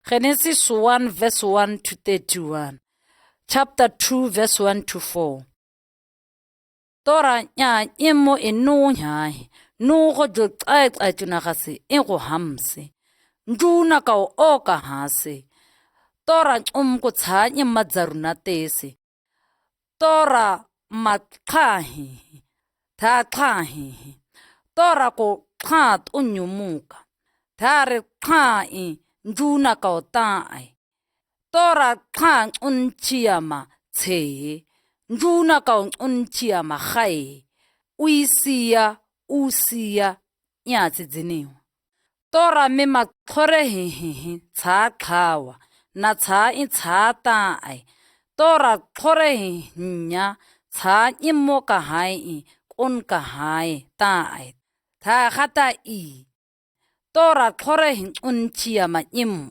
Genesis 1 verse 1 to 31. Chapter 2 verse 1 to 4. Tora nya imo inu nyai nu go jo tsa tuna ga se e go hamse nduna ka o ka hase tora ko tshanye madzaruna tese tora mathahi tha thahi tora ko khat unyumuka thare khai nduna ka o tai tora khan unchiama tshe nduna ka unchiama khai usia nyatsi dziniwa tora me makhore he tsa khawa na tsa I tsa tai tora khore nya tsa imo ka hai kun ka hai tai tha gata I tora khore unchia ma imo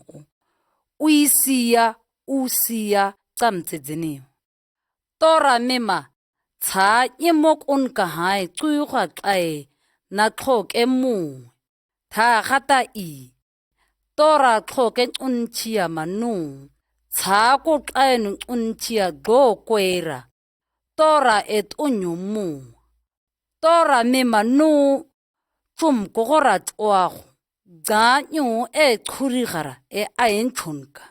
usia tsamtse dziniwa tora mema tsa imo kun ka hai tsuigwa tsae na tlhoke mu tha gata I tora tlhoke unchia manu tsa ko tsaenu unchia go kwera tora et unyumu tora mema nu tsum ko gora twago ganyu e khurigara e aenchunka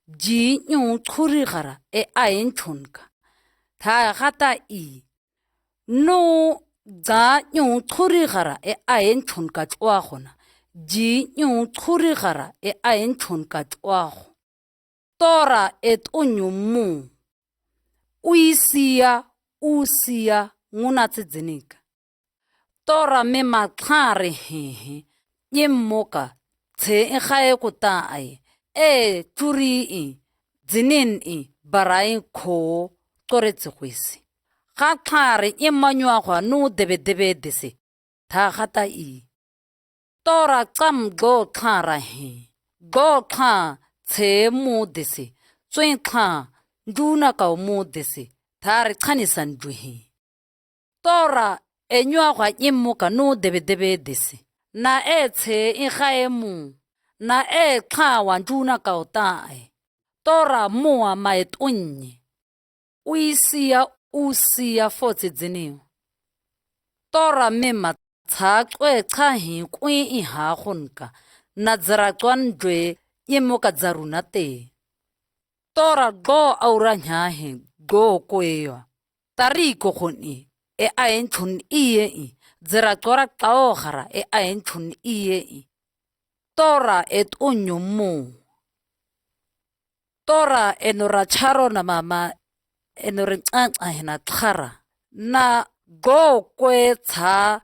ji nyu khurigara e aenchunka tha gata I no ganyu khurigara e aenchunka twagona ji nyu khurigara e aenchunka twago tora et unyumu usia nguna tsidzinika tora me matlhare hehe yemmoka tse gae ko tae e turi dzinin barai kho toretse gwese ga tlhare e manywa gwa no debe dese tha gata I tora tsam go tlhara he go tlha tse mo dese tswen tlha nduna ka mo dese thare khanisan duhe tora enywa gwa immoka no debe dese na tse gae mu na tlha wa nduna ka o tae tora moa maetonye usia fotse dziniwa tora mema tsaqwe tsahi kwi ha gonka na dzara tswandwe yemoka dzaruna te tora go aura nyahe go kwewa tariko goni e aenchun iye dzara tsora tsaogara e aenchun iye tora et unyumu tora enora charo na mama enore hena tlhara na go kwe tsa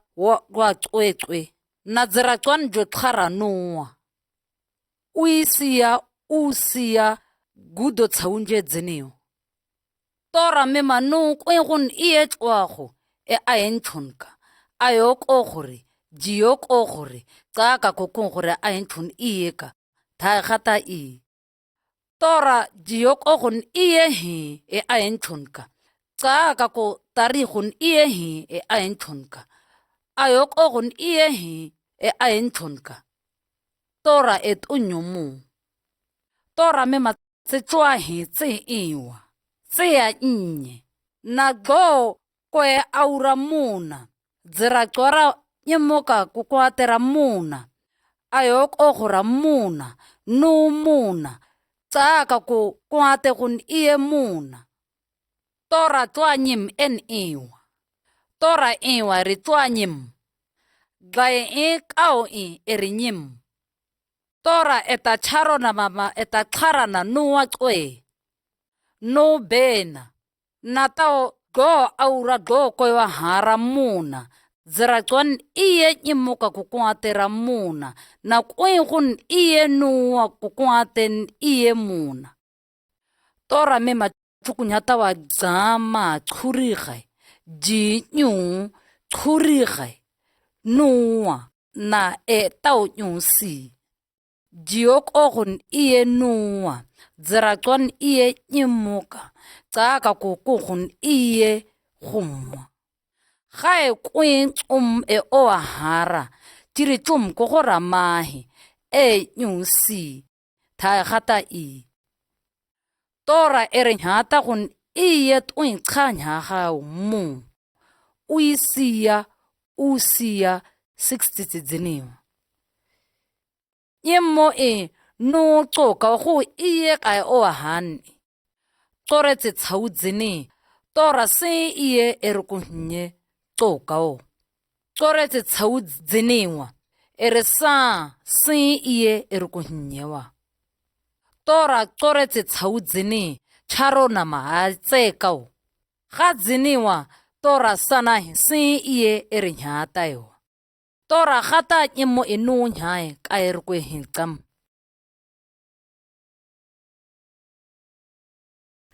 wa tswetswe na dzara tswanjwe tlhara noa usia gudo tsaunje dzeniwa tora me manu kwegun iye tswago e aenchunka ayoko gore jiyoko gore tsaka kokong gore aenchun iye ka tha gata I tora jiyoko gon iye he e aenchunka tsaka ko tarigun iye he e aenchunka ayoko gon iye he e aenchunka tora et unyumu tora me matsetswa he tse iwa tse ya nnye na go kwe aura muna dzira tsora nyemoka kukwatera muna ayoko gora muna no muna tsaka ku kwate gun iye muna tora twanyim iwa tora iwa ri twanyim gae kao erinyim tora eta charo na mama eta khara na nuwa tswe no bena na tao go aura go kwewa hara muna dzira tswan iye nyemoka kukwatera muna na kwegun iye nuwa kukwaten iye muna tora me matsukunyata wa dzama tshurigai jinyu tshurigai nuwa na tao nyusi jiokogun iye nuwa dzira tswan iye nyemoka tsaka kukugun iye gumwa gae kwen oahara tiri ko gora mahe nyusi tha gata tora ere nyata gon iye twin khanya ga mu uisia 60 dziniwa yemo no tsoka go iye ka o han tore tse tsaudzini tora se iye ere ko nnye tsoka o tore tse tsaudziniwa ere sa se iye ere ko nnyewa tora tore tse tsaudzini charona ma tseka o ga dziniwa tora sana se iye ere nyata yo tora gata yemo no nyae ka ere ko hinkam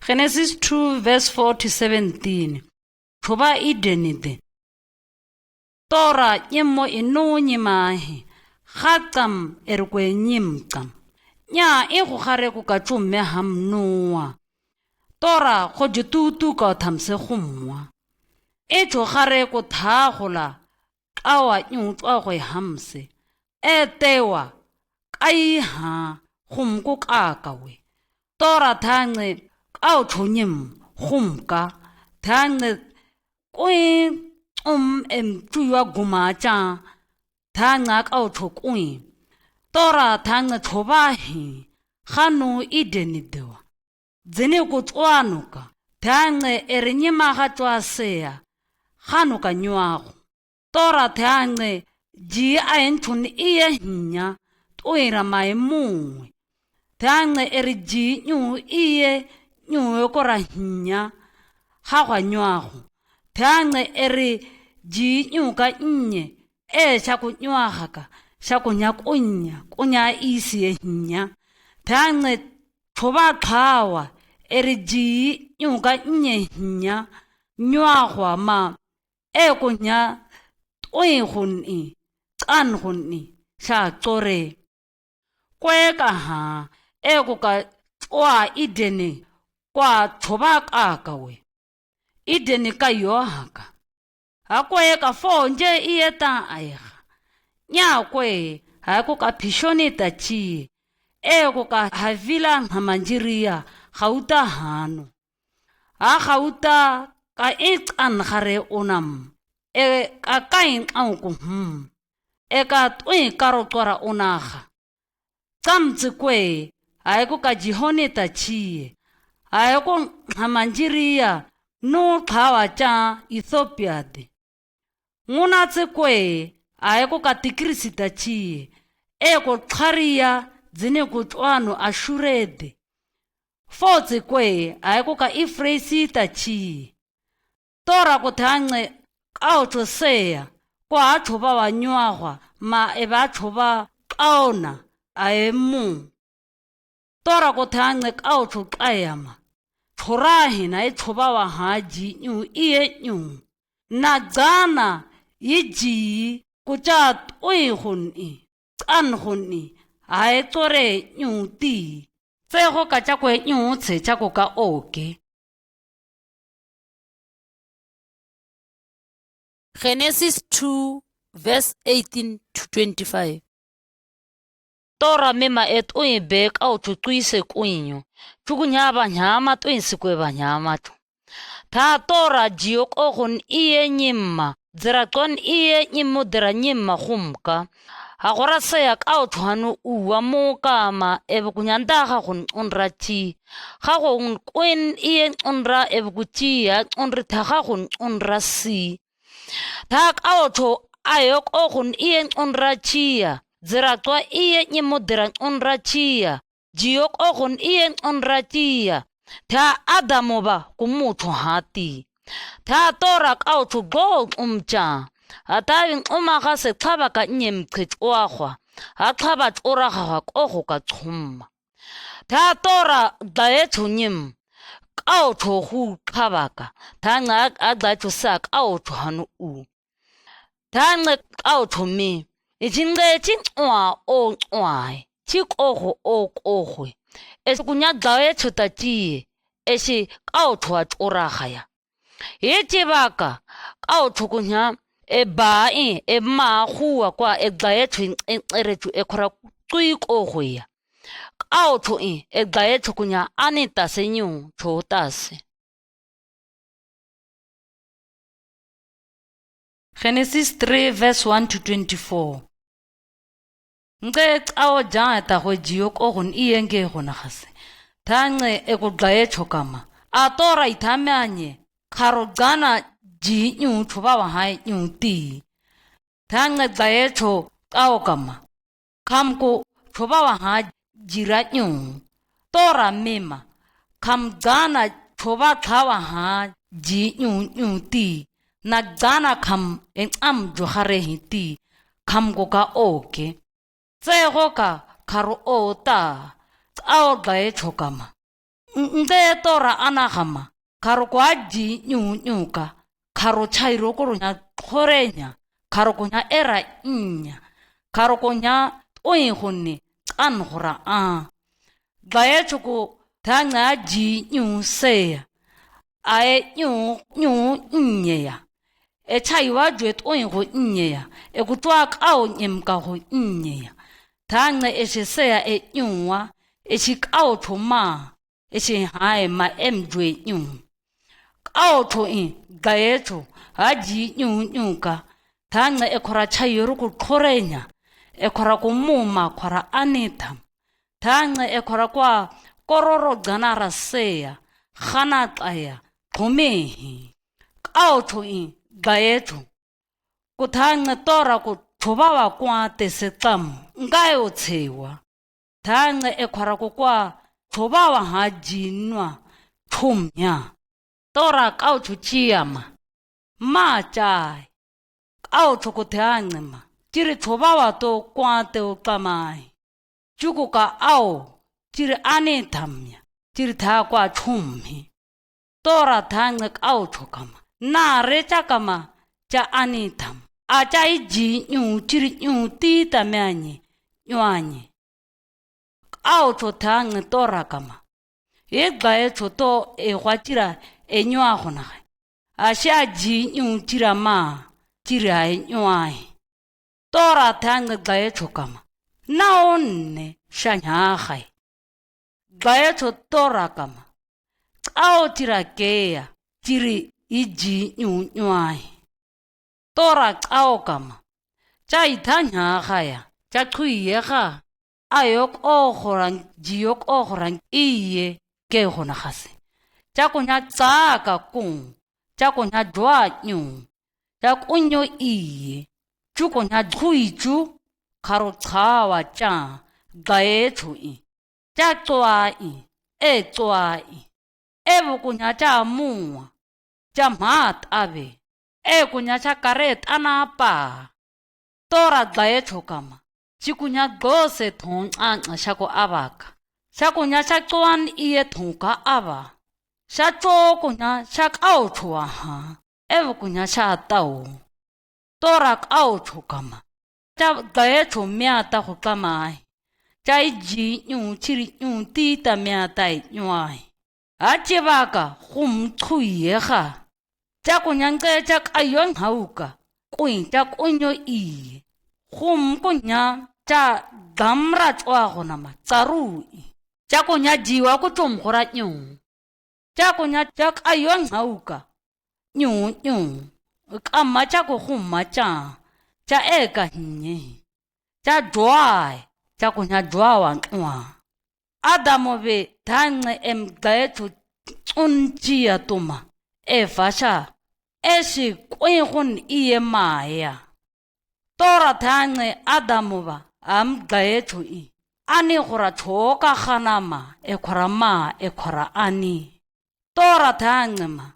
Genesis 2 verse 4 to 17. Thoba idenide. Tora yemo ino nyimahe. Gatam erkwe nyimtam. Nya go gare go ka tsomme hamnoa. Tora go ditutu ka thamse gomwa. Tso gare go thagola. Kawa nyutswa go hamse. Tewa kai ha gomko kakawe. Tora thangce au thonyem khumka thane kwe tuwa gumacha thanga au thokui tora thanga thobahi khanu idenidewa dzene go tswanuka thanga erinyima ga tswasea khanu ka nywago tora thanga ji a enthun iye nya toira mai mungwe thanga eriji nyu iye nyu kora nya ha gwa nywago thangce ere ji nyu ka nnye sha ku nywaga ka sha ku nya kunya isi nya thangce thoba tlhawa ere ji nyu ka nnye nya nywago ma kunya toi gonni kan gonni sha tsore kwe ka ha go ka tswa idene kwa thoba kakawe idene ka yohaka hakwe ka fonje ieta aiga nya kwe hako ka phishone tachi go ka havila hamanjiria gauta hano ha gauta ka itsan gare onam ka kain auko ka twe karo tswara onaga tsamtse kwe hako ka jihone tachi ayoko hamanjiria no thawa cha Ethiopia de nguna tsekwe ayoko ka tikrisita chi ko tharia dzine go tswano ashurede fotse kwe ayoko ka Efresi tachi tora go thangce ka otosea kwa thoba wa nywaga ma ba thoba kaona aemu tora go thangce ka otokayama thorahi na thoba wa haji nyu iye nyu na dzana yiji kucha toihuni tsanhuni hae tsore nyu ti tsego ka tša kwe nyu tshe tša ko ka oke. Genesis 2 verse 18 to 25. Tora mema bek au tutuise kuinyo chukunyaba nyama tuinsikwe banyama tu ta tora jiok ogun iye nyimma zirakon iye nyimmo dira nyimma khumka agora seyak au tuhanu uwa mukama kunyanda gun unrachi gun kuin iye unra kuchia unri gun unrasi tak au to ayok ogun iye unrachia ziratwa iye nyimodera onrachia jiok ogon iye onrachia ta adamoba kumuthu hati ta torak auto go umcha atawin umaga se xaba ka nyemqhetswagwa axaba tsoraga go ka tshumma ta tora daethu nyim auto hu xabaka tanga agdathu sak auto hanu u tanga auto mi Ijinge chinwa o nwai chikoho o kohwe esikunya dae chutachi esi kautwa orahaya yechibaka kautukunya ebai ema huwa kwa dae chin eretu ekora tuikohwe auto e gaecho kunya anita senyu chotase. Genesis 3 verse 1 to 24. Nce awo jangeta go jiok ogon ienge gona gase. Thange ekuglaecho kama. Atora itamanye karo gana ji nyu thuba wa hai nyu ti. Thange glaecho awo kama. Kamko thuba wa ha jira nyu. Tora mema kam gana thuba thawa ha ji nyu ti. Na gana kam am johare hiti kam go ka oke. Tsego ka karo ota ao gae chokama. Nde tora anagama karo kwa ji nyuka karo chairo koronya korenya karo konya era inya karo konya oihone anhora a gae choko tanga ji seya ae nyeya e chaiwa dwet oiho nyeya e kutwa kao nyemka ho nyeya tanga esheseya e nyuwa eshikao thoma eshihae ma emdwe nyu kao tho gaecho haji nyuka tanga ekhora chayoro ku khorenya ekhora ku muma khora anita tanga ekhora kwa kororo ganara seya khana qaya thomehi kao tho gaecho ku tanga tora ku thoba wa kwa tesetsam ngayo tshewa tanga ekhora ku kwa thoba wa hajinwa thumya tora kao chuchiama ma chai kao chokotangema tiri thoba wa to kwate o kamai chukuka ao tiri ane thamya tiri tha kwa thumhi tora thang kao chokama na recha kama cha ane tham a chai ji nyu tiri nyu ti tamanye nywanye ao chothang tora kama e gae choto e gwatira e nywa gona a sha ji nyu tira ma tira e nywai tora thang gae chokama na onne shanya gai gae chotora kama ao tira kea tiri iji nywai tora ao kama cha ithanya gaya cha khuiye ga ayok ogoran jiok ogoran iye ke gona gase cha konya tsaka kung cha konya dwa nyu cha konyo iye chu konya khuichu kharo tsawa cha gae chui cha twai e bukunya cha muwa cha mat ave e kunya cha karet anapa tora gae chokama chikunya gose thong anga shako abaka shakunya shakwan iye thonka aba shacho kunya shakao chwa ha ev kunya sha tao tora kao chokama cha gae chomya ta hokama chai ji nyu chiri nyu ti ta mya tai nywai achebaka hum thuye ha cha kunya nge cha ayon hauka kuin cha konyo i hum kunya cha gamra tswa gona ma tsarui cha konya jiwa ku tumgora nyu cha konya cha ayon hauka nyu kama cha ko humma cha eka hinye cha dwai cha konya dwawa ntwa adamo be thange emgaethu unjia tuma efasha eshi kwegon iye maya tora thange adamo ba am gaethu I ani gora thoka ganama ekhora ani tora thangema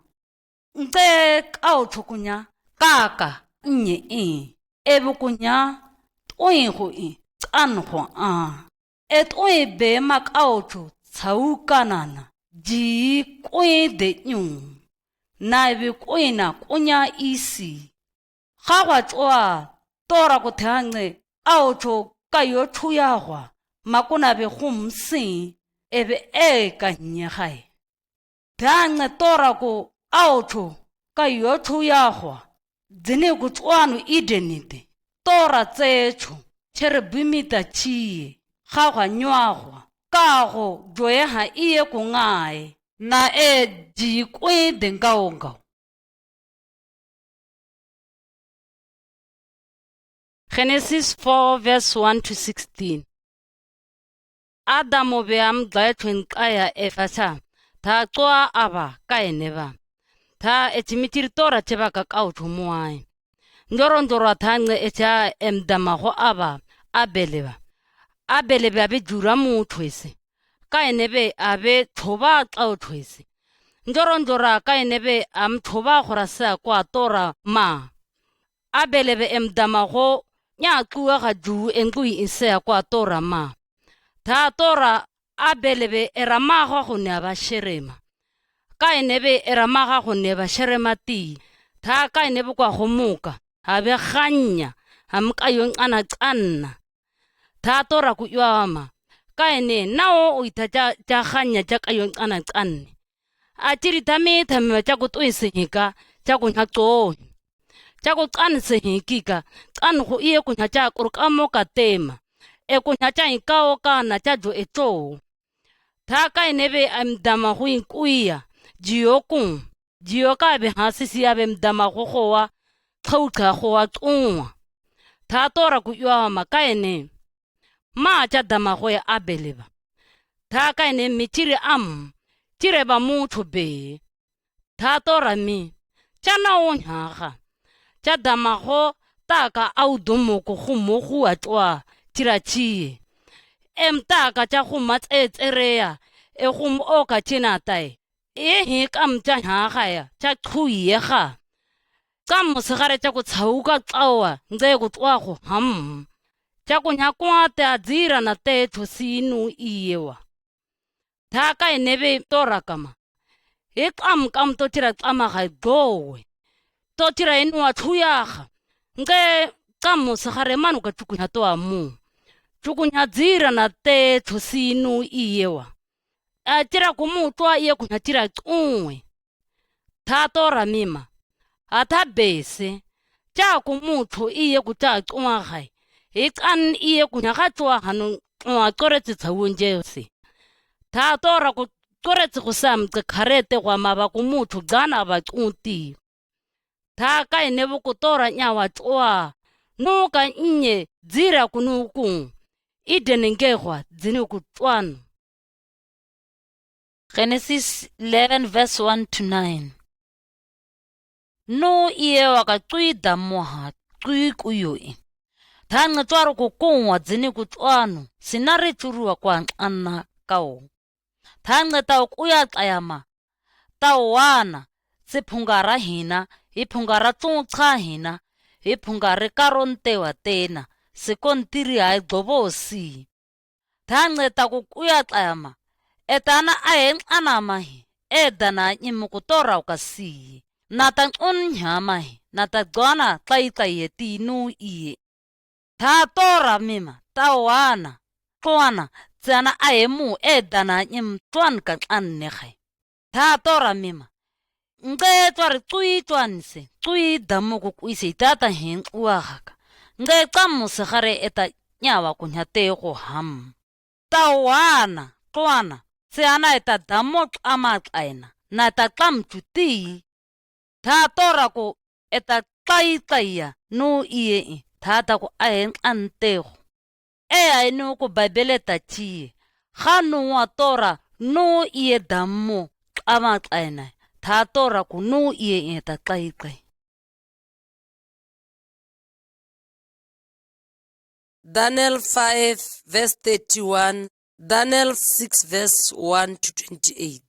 nte kao thokunya kaka nye ebukunya toigo tsango et oi be makao tho tsaukanana ji kwe de nyu na be kwena kunya isi gawa tswa tora go thange auto kayo thuyagwa makona be gumsi ebe ka nyagai thange tora go auto kayo thuyagwa dzine go tswano idenite tora tsethu cherubimita chi gawa nyagwa kago joeha iye kungae na jikwe dengaonga. Genesis 4 verse 1 to 16. Adamu be amglaetwen kaya efasa ta toa aba kaeneba ta etimitir tora cheba kakauthumuai njoro thange echa emdamago aba abeleba abe jura muthwese kaenebe abe thoba xauthwese njoro kaenebe amthoba gorasa kwa tora ma abelebe emdamago nya tluwa ga ju engui isea kwa tora ma ta tora abelebe eramago go ne ba sherema kaenebe eramaga go ne ba sherema ti ta kaenebe kwa go muka abe ganya amkayong ana tsanna ta tora ku yama kaene nao o itaja ja ganya ja kayong ana tsanne a tiri tame tja go toisehika ja go nyatso ja go tsanse hikika tsan go iye go nya ja go ka moka tema e go nya ja ikao kana ja jo etso ta kaenebe amdama go inkuya jioka be hasisi abe mdama go gowa khauka go wa tsungwa ta tora ku yama kaene ma ja dama go ya abeleba ta kaene mitiri tire ba mutho be ta tora mi jana o nyaga ja dama go taka audomo go mogu atwa tirachi emtaka ja go matsetsereya e go moka tinatai he kam ja nyaga ya ja khuyega kam mosegare ja go tshauka tsawa nge go tswa go ja go nyakwa ta dzira na tetho sinu iyewa ta kaenebe tora kama e kam to tira tsama ga gowe to tira enwa thuyaga nge kam mosegare manu ka tsukunya to amu tsukunya dzira na tetho sinu iyewa a tira ku mutwa iye kunya tira tsungwe ta tora mima ata bese ja ku mutho iye ku ta tsungwa gai ikan iye kunya ga tswa hanu wa koretse tsawunje se ta tora ku koretse go samke kharete gwa maba ku mutho gana ba tsunti ta kaene bo ku tora nyawa tswa no ka nnye dzira kunuku idenengegwa dzine ku tswana. Genesis 11 verse 1 to 9. No iye waka tswida moha tswi kuyoi thange tswaro ku kungwa dzine ku tswano sinare tsuruwa kwa anna kao thange ta kuya tsayama ta wana sephungara hina iphungara tsuntsa hina iphungare karonte wa tena sekontiri ha gbobosi thange ta kuya tsayama etana ahenqana mahi edana nyimukutora ukasi nata nyamahi nata gwana tlaitlayeti nu iye ta tora mima ta wana twana tsana ahemu edana nyim twan ka tlanne gai ta tora mima nge twari twanse damu ku kuise tata hen uaga nge tsamuse gare eta nyawa kunyate go ta wana twana tsana eta damo amatlaina nata tlamtuti ta tora ku eta tlaitaya no iye tata ku antego ai no ku babeleta chi gano wa tora no iye damo amatlaina ta tora ku no iye eta tlaitlai. Daniel 5 verse 31, Daniel 6 verse 1 to 28.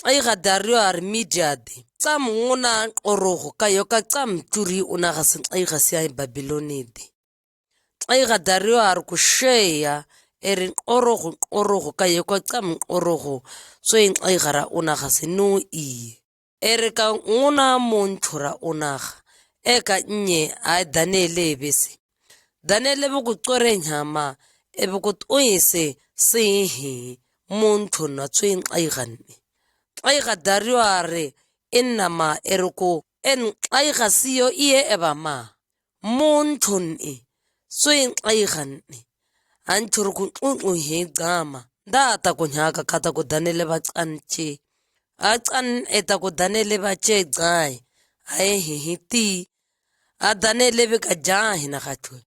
Aiga Dario Armidiade tsam ngona orogo kayo ka tsam turi una ga se aiga sia Babylonide. Aiga Dario ar ku sheya erin orogo kayo ka tsam orogo so in aigara una ga se no I. Ere ka ngona monthura una ga eka nye a Daniele bese. Daniele bo ku tsore nyama e bo ku toise sehi montho na tsweng aigane. Aiga Dario are enama eroko en aiga siyo iye ebama monthon e swing aiganne anchuru ku he gama data ku nyaka kata ku danele ba canche a can eta ku danele ba che gai ai hiti a danele be ka jahi na khatwe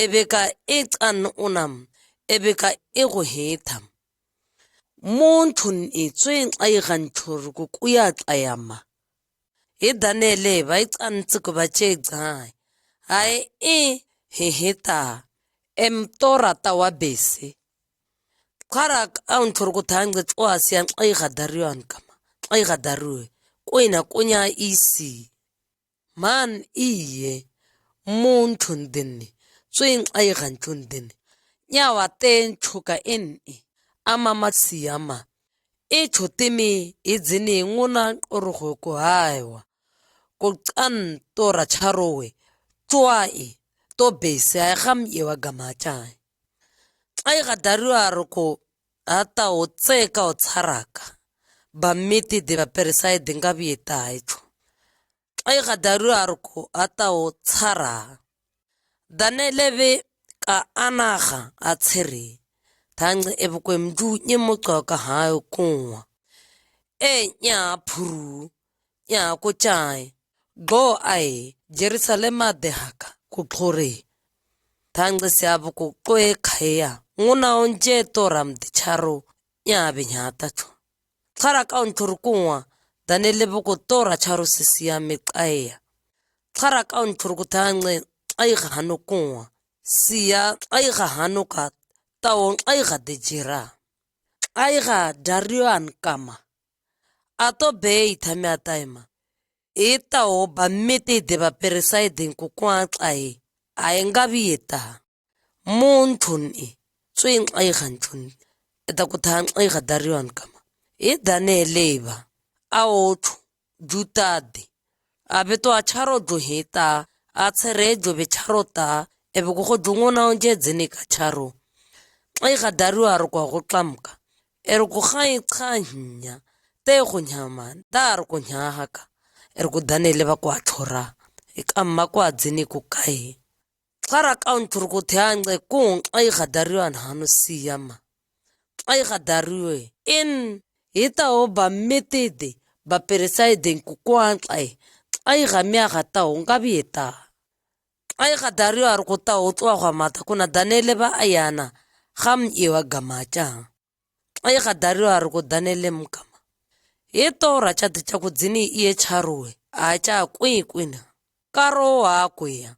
ebe ka e can unam ebe ka e go heta monthun e tsweng ai ganchuru ku kuya tsayama e danele ba e cantse ku ba che gai ai heta tora tawa bese khara anthur ku thangwe tswasian ai gadariwan kama ai gadarue koina konya isi man iye monthun dinni tsweng ai gantun dinni nyawa ten chuka eni amama siyama e chotimi izini nguna orogo ko haiwa ko kan tora charowe twai to bese ai gam yewa gamachai ai gadariwa roko ata o tseka o tsaraka ba miti de ba peresai dinga bieta echo ai gadariwa roko ata o tsara daneleve ka anaga a tshere thange ebukwe mdu nyemoqa ka hayo kunwa nya phuru nya ko chai go ai Jerusalema de haka ku khore thange siabu ku kwe khaya nguna onje toram de charo nya benyata cho khara ka onthur kunwa danele buku tora charo sisia meqaya khara ka onthur ku thange ai ga hano kunwa sia ai ga hano ka taon ai ga de jira ai ga dariwan kama ato be ithamya taima eta o ba mete de ba pereside ku kwa ai ai ngabieta monthun e tsweng ai ganthun eta ku thang ai ga dariwan kama e daneleba aothu jutade abeto a charo do heta a tsere do be charota ebe go dungona onje dzene ka charo ai ga dariwa ro kwa go tlamka ere go gai khanya te go nyama dar go nyahaka ere go danele ba kwa thora e kamma kwa dzene ku kai khara counter go thyange kung ai ga dariwa hanu siyama ai ga dariwe in hita o ba metede ba pereside ku kwa ai ga mya ga ta o ngabieta ai ga dariwa ro go ta o tswa ga mata kuna danele ba ayana gam ewa gamacha ai ga dariwa ro go danele mkama e tora cha de cha go dzini e charowe a cha kwina karo wa kweya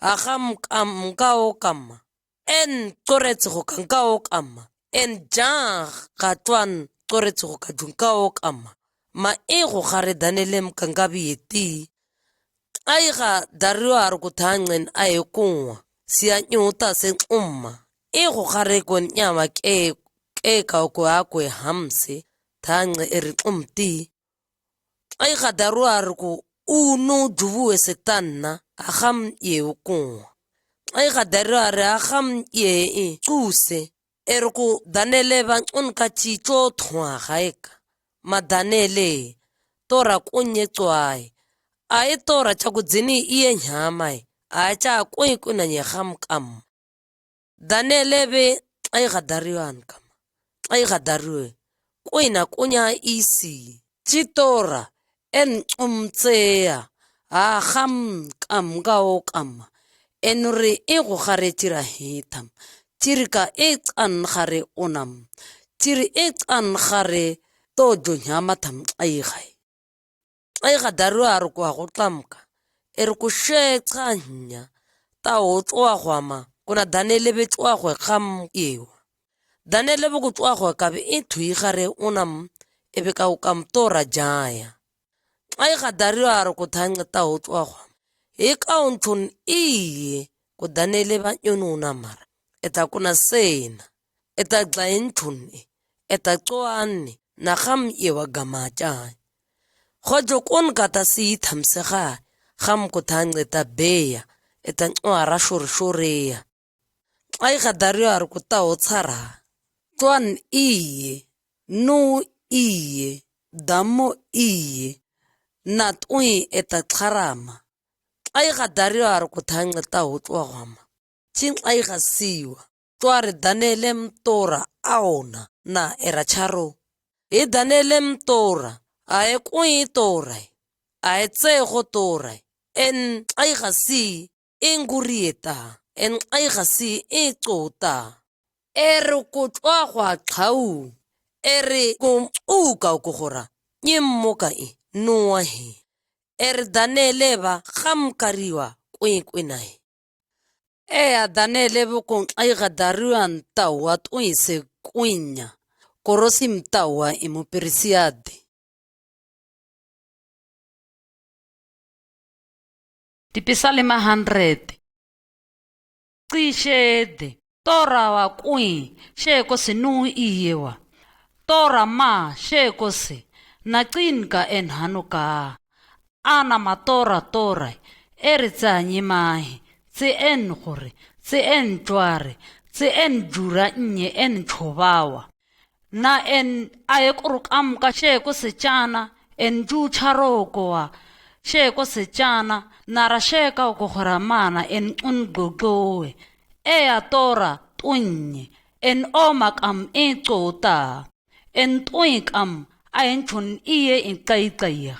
a gam kam ka o kama en toretse go kanka o kama en ja ga twan toretse go ka dunka o kama ma e go gare danele mkangabi eti ai ga dariwa ro go thangen ai kunwa sia nyuta se e go gare kon nyama ke ka ko akwe hamse thange eri umti ai ga dariwa ro go unu dubu esetanna agam ye kunwa ai ga dariwa re agam ye tsuse ergo danele ba unka chicho thwa gaeka madanele tora kunye tswai ai tora cha ku dzini iye nyamai a cha kwina nye gam kam danele be ai ga dariwan kam ai ga dariwe kwina kunya isi chitora en umtseya a gam kam ga o kam enre e go gare tira hitam tirika e tsan gare onam tiri e tsan gare to jo nyama tham ai ga dariwa ro kwa go tlamka ere ku shetsanya ta o tswa gwama kuna danele be tswa go gam ewa danele be go tswa go ka be e thui gare onam ebe ka o kam tora jaya ai ga dariwa ro go thanga ta o tswa go e kaunthun iye ku danele ba nyonuna mara eta kuna sena eta glainthun eta tsoane na gam ewa gamacha khojo kon kata si thamsega gam ko thange ta beya eta nwara shoreya ai ga dariwa ro ku ta o tsara twan iye no iye damo iye nat ui eta kharama ai ga dariwa ro ku thange ta o tswa gama chin ai ga siwa twari danele mtora aona na era charo e danele mtora a e kui tora a e tsego tora en ai gasi ingurieta en ai gasi e tsota ere ko tswa gwa tlhau ere ko uka ko gora nyemmoka e noa he ere danele ba gamkariwa kwinkwinae a danele bo kong ai ga dariwa ntawa twise kwinya korosi mtawa imuperisiade Tipisalima 100 Cishede tora wa kwi sheko sinu iyewa tora ma sheko se na cinka en hanuka ana matora tora eritsa nyimahi tse en gore tse en tware tse en jura nye en chobawa na en ayekurukam ka sheko sechana en ju charokoa sheko sechana nara sheka ukohoramana en ungogowe ea tora tunye en omakam icota en tuikam aenchun iye in kaitaya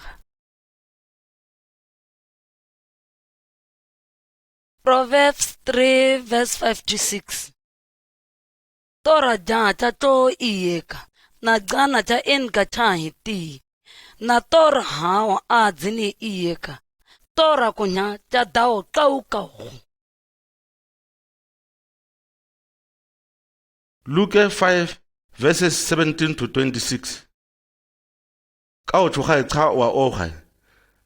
Proverbs 3 verse 5 to 6 Tora jata to iyeka na gana cha enka chahiti na tora hawa adzini iyeka tora kunya cha dao kaukau Luke 5 verses 17 to 26 Ka o tshoga tsa wa oga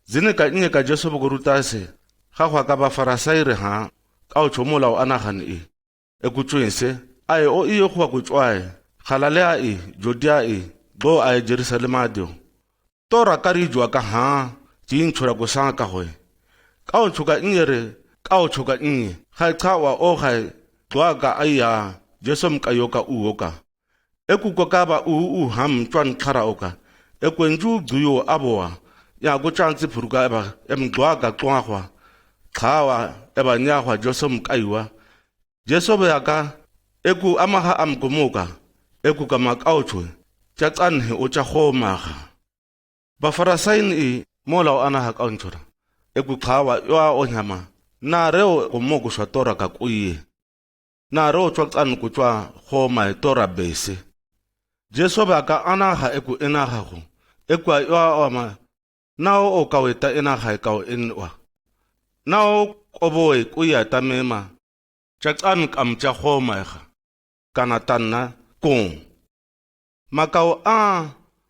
zine ka nne ka Jesu bogorutase ga gwa ka ba Farisai re ha ka o tshomola o anagane e kutswese ai o iyo go go tswae galale ai jodia go ai Jerusalem adio tora kari jwa ka ha tin tshora go sa ka hoe ka o tshoka nyere ka o tshoka nye ga tsa wa oga twa ka aya Jesu mkayoka uoka ekukoka ba ham twan khara oka ekwenju duyo aboa ya go tshantse phuruka ba emgwaga twagwa khawa eba nyagwa Jesu mkaiwa Jesu be aka eku amaha amgomoka eku kama kaochwe tsa tsanhe o tsa khomaga ba Farisai mola o ana ha kauntsura eku khawa yo o nyama na reo go mogo swa tora ka kuye na ro tswa tsan ku tswa khoma tora bese Jesu ba ka ana ha eku ena ha go eku yo ama na o ka weta ena ha ka o enwa na o koboe ku ya tamema tsa tsan kam tsa khoma ga kana tanna kong makao a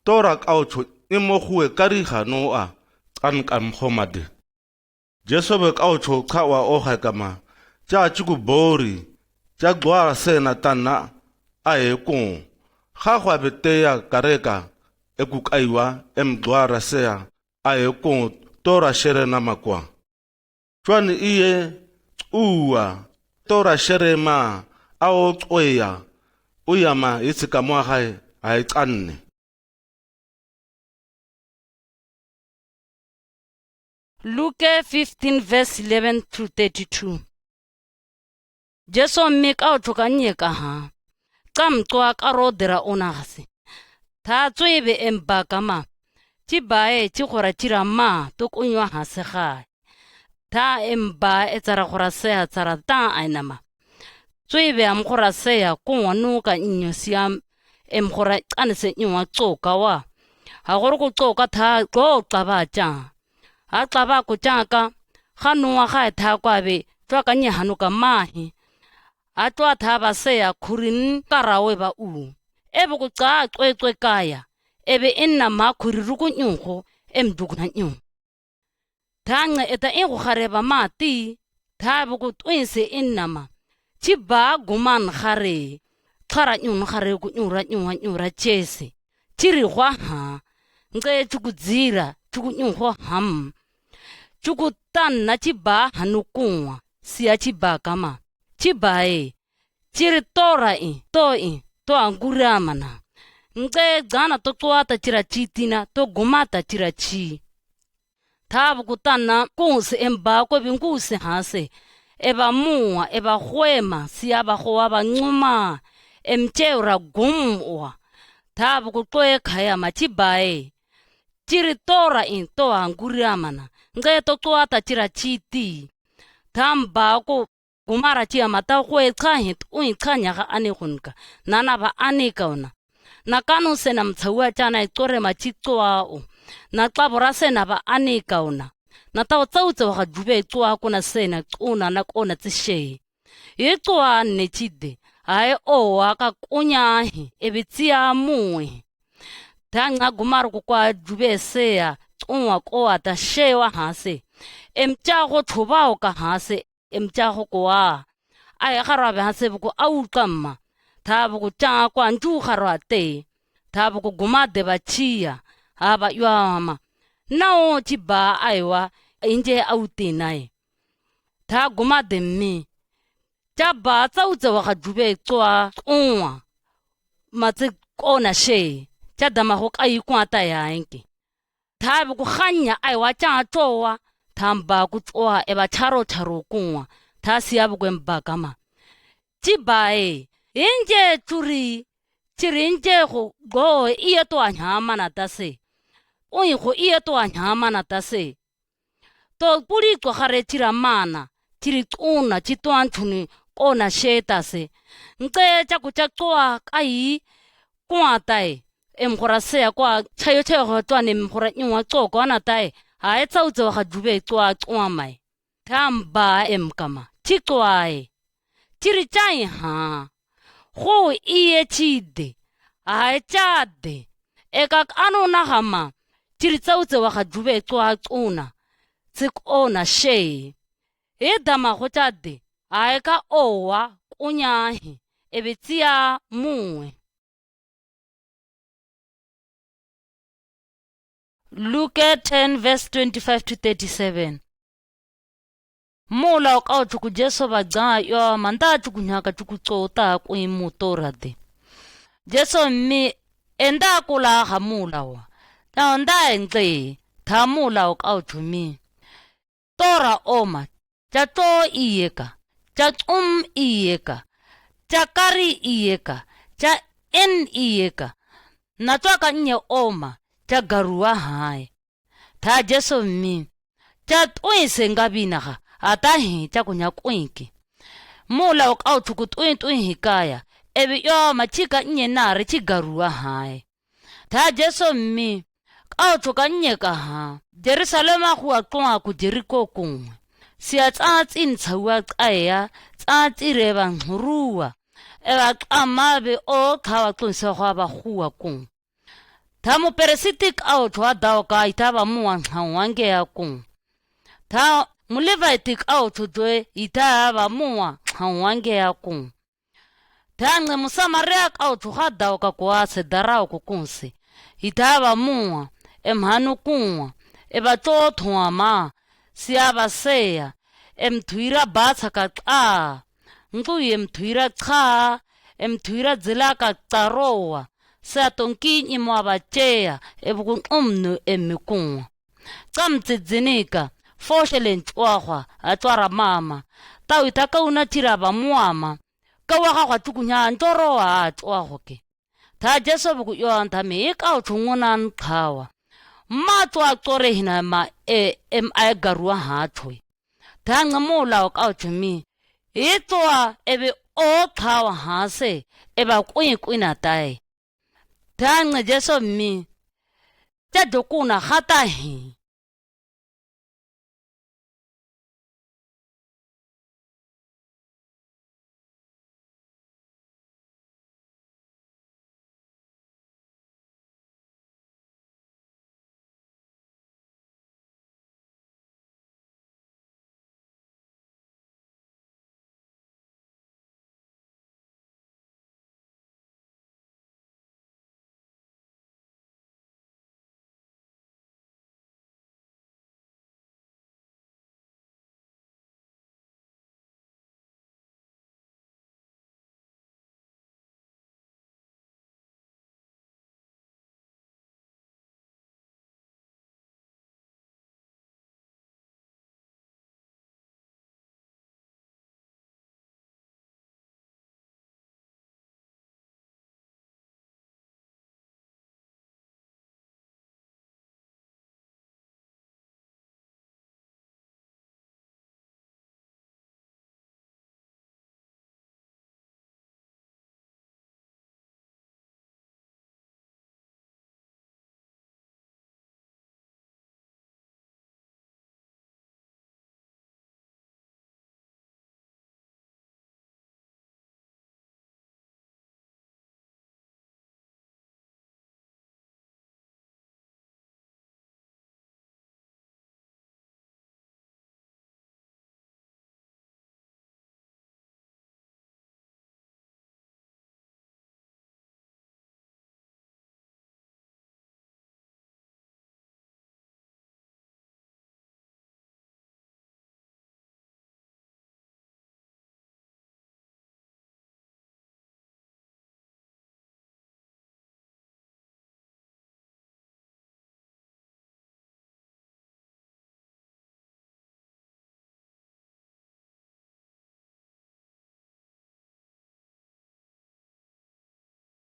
tora kaotsho mo huwe kariga no a tsan kam khomade Jesu be kaotsho khawa o ha kama tsa tsuku bori tsa gwara sena tanna a e kong ga gwa beteya kareka ekukaiwa emgwara sea a e kong tora sherena makwa tswane iye uwa tora sherema ao tsoya uyama yitsika moagae a e tsanne Luke 15 verse 11 to 32 Jesu mme ka o tlhokanye ka ha ka mtswa ka rodera onagase tha tswebe empa kama tibae ti gora tira ma to kunywa hasega tha empa etsara gora sea tsara ta ainama tswebe am gora sea kongwano ka nnyo siam em gora tsanese nywa tsoka wa ha gore go tsoka tha go qaba tja ha qaba ko tjaka ganwa ga tha kwabe tswa ka nye hanuka mahi a twa tha ba sea khurin karawe ba u ebe go tsa tswetswe kaya ebe enna ma khuriru go nyungo emdukuna nyu thanga eta e go gareba mati tha bo go twese ennama tiba guman gare khara nyunu gare go nyura chese tiri gwa ha nge tsukudzira tsukunyungo ham tsukutanna tiba hanukungwa sia tiba kama tibae tiri tora to anguramana nge gana to twata tira chitina to gumata tira chi thabu kutana kunse emba ko binguse hase eba mua eba huema siaba goa ba ncuma emtjeura gumwa thabu kuxoe khaya machibae tiri tora into anguriamana ngeto twata tira chiti thamba ko gumara chia mata goe tsa hit ui tsanya ga ane gunka nana ba ane kauna nakano sena mtsaua tjana itore machitsoao na xabora sena ba ane kauna na tawo tsautse wa jube tsoa kuna sena tsuna na kona tshe e tsoa ne chide ai o aka kunyahi ebitsia muwe tanga gumaro kwa jube sea tsoa ko ata shewa hase emtjago thobao ka hase emtjago kwa ai garabe hase buko auqamma thabo go tja kwa ntu garate thabo go gumade ba chia aba yama nao tiba aiwa inje autinai tha gumade mi taba tsautse wa jube tswa tswa matse kona she tjadama go kai kwata yanke thabo go ganya aiwa tja towa thamba ku tswa eba tharo tharo kunwa thasi abu kwembakama tibae inje turi tirinje go iye to anyama na tase oyi go iye to anyama na tase to puri to gare tira mana tiri tsuna titwan thuni kona shetase nte tja ku tja tswa kai kwatai emgorase kwa chayo chayo go tswane mgora nywa tsoko na tai ha etsa utse wa jube tswa tswa mai thamba emkama titwae tiri chai ha go iye chide a chade eka ano na hama tiri tsautse wa jube tswa tsuna tsikona she e dama go chade a eka owa kunyahi ebetsia muwe. Luke 10 verse 25 to 37. Mula ka tuku Jesu ba dza yo manda tuku nyaka tuku tsota ku imutorade. Jesu mi enda kula ha mula wa. Na nda entle tha mula ka thumi. Tora oma tja to iyeka tja iyeka tja kari iyeka tja en iyeka na twaka nye oma tja garua hai tha Jesu mi tja twise ngabinaga atahi tja kunya kwinki mula ka thuku twin hikaya ebe yo machika nye nare chigarua hai tha Jesu mi ka thuka nye ka ha Jerusalema ku atwa ku Jeriko kungwe sia tsatsin tsawa tsaya tsatsire ba ngruwa eba amabe o khawa tsunse go ba huwa kung thamo parasitic out wa daw ka itaba muwa ngwange ya kung tha mulevitic out dwe itaba muwa ngwange ya kung thange musamaria out ha daw ka kwa se darao ku kunse itaba muwa emhanu kungwa eba tothwa ma siaba seya emthwira batsa ka xa ncuye emthwira cha emthwira zilaka tsarowa sa tonkinyi mwa bacheya ebukunqumnu emikungwa tsamtsidzinika foshele ntwahwa atwara mama tawita kauna tiraba muama kawaga gwa tukunya ntoro wa atwago ke tha Jesu buku yo antame eka uthunguna nkhawa matwa tsore hina ma em aigarua hathwe thanga mola ka uthumi itwa ebe o thawa hase eba kwina tai thanga Jesu mi tja dokuna khata hi